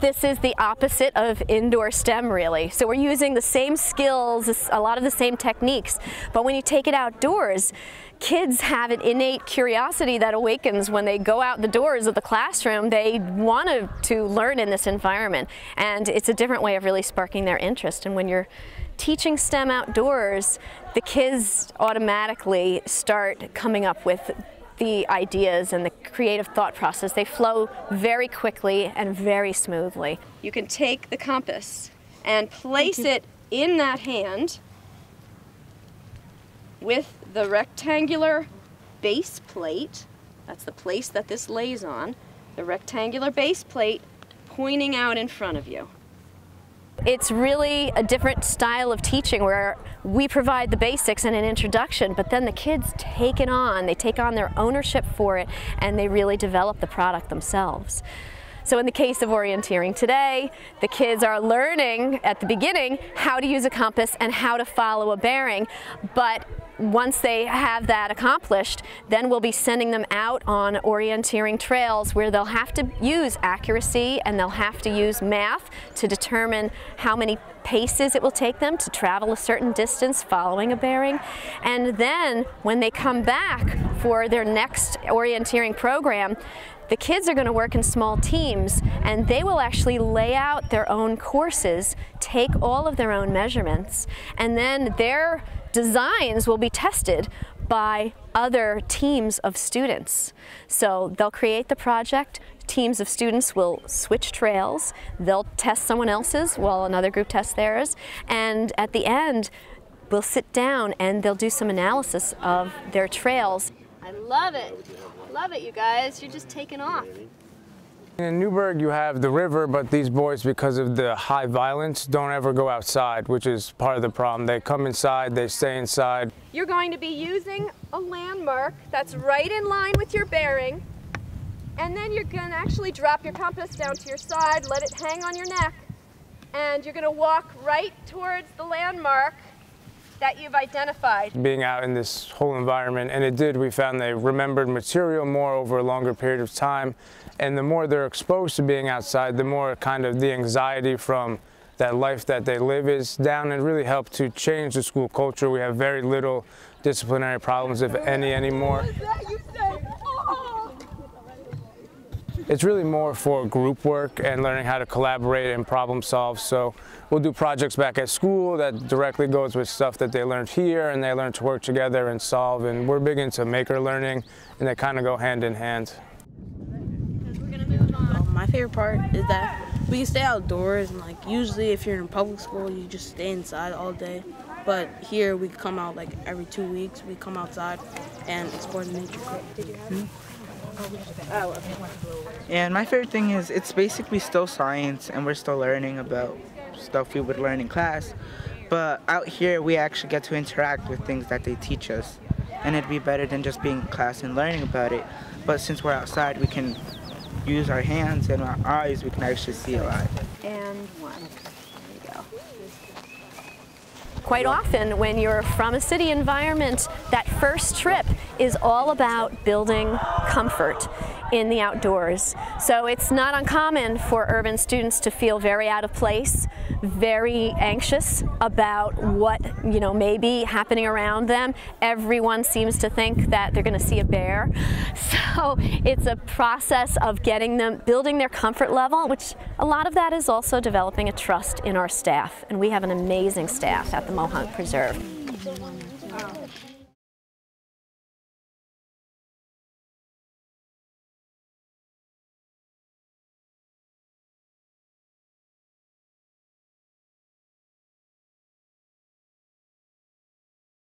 This is the opposite of indoor STEM, really. So we're using the same skills, a lot of the same techniques, but when you take it outdoors, kids have an innate curiosity that awakens when they go out the doors of the classroom. They want to learn in this environment, and it's a different way of really sparking their interest. And when you're teaching STEM outdoors, the kids automatically start coming up with the ideas and the creative thought process. They flow very quickly and very smoothly. You can take the compass and place it in that hand with the rectangular base plate. That's the place that this lays on. The rectangular base plate pointing out in front of you. It's really a different style of teaching where we provide the basics and an introduction, but then the kids take it on. They take on their ownership for it, and they really develop the product themselves. So in the case of orienteering today, the kids are learning at the beginning how to use a compass and how to follow a bearing, but once they have that accomplished, then we'll be sending them out on orienteering trails where they'll have to use accuracy and they'll have to use math to determine how many paces it will take them to travel a certain distance following a bearing. And then when they come back for their next orienteering program, the kids are going to work in small teams, and they will actually lay out their own courses, take all of their own measurements, and then their designs will be tested by other teams of students. So they'll create the project, teams of students will switch trails, they'll test someone else's while another group tests theirs, and at the end we'll sit down and they'll do some analysis of their trails. I love it. Love it, you guys. You're just taking off. In Newburgh, you have the river, but these boys, because of the high violence, don't ever go outside, which is part of the problem. They come inside, they stay inside. You're going to be using a landmark that's right in line with your bearing, and then you're going to actually drop your compass down to your side, let it hang on your neck, and you're going to walk right towards the landmark that you've identified. Being out in this whole environment, and we found they remembered material more over a longer period of time, and the more they're exposed to being outside, the more kind of the anxiety from that life that they live is down, and really helped to change the school culture. We have very little disciplinary problems, if any, anymore. It's really more for group work and learning how to collaborate and problem solve. So we'll do projects back at school that directly goes with stuff that they learned here, and they learn to work together and solve. And we're big into maker learning, and they kind of go hand in hand. My favorite part is that we can stay outdoors, and like usually if you're in public school, you just stay inside all day. But here we come out like every 2 weeks. We come outside and explore the nature. Did you have it? And my favorite thing is it's basically still science, and we're still learning about stuff we would learn in class. But out here we actually get to interact with things that they teach us, and it'd be better than just being in class and learning about it. But since we're outside, we can use our hands and our eyes, we can actually see a lot. And one. There you go. Quite often when you're from a city environment, that first trip is all about building comfort in the outdoors. So it's not uncommon for urban students to feel very out of place, very anxious about what may be happening around them. Everyone seems to think that they're going to see a bear. So it's a process of getting them, building their comfort level, which a lot of that is also developing a trust in our staff. And we have an amazing staff at the Mohonk Preserve.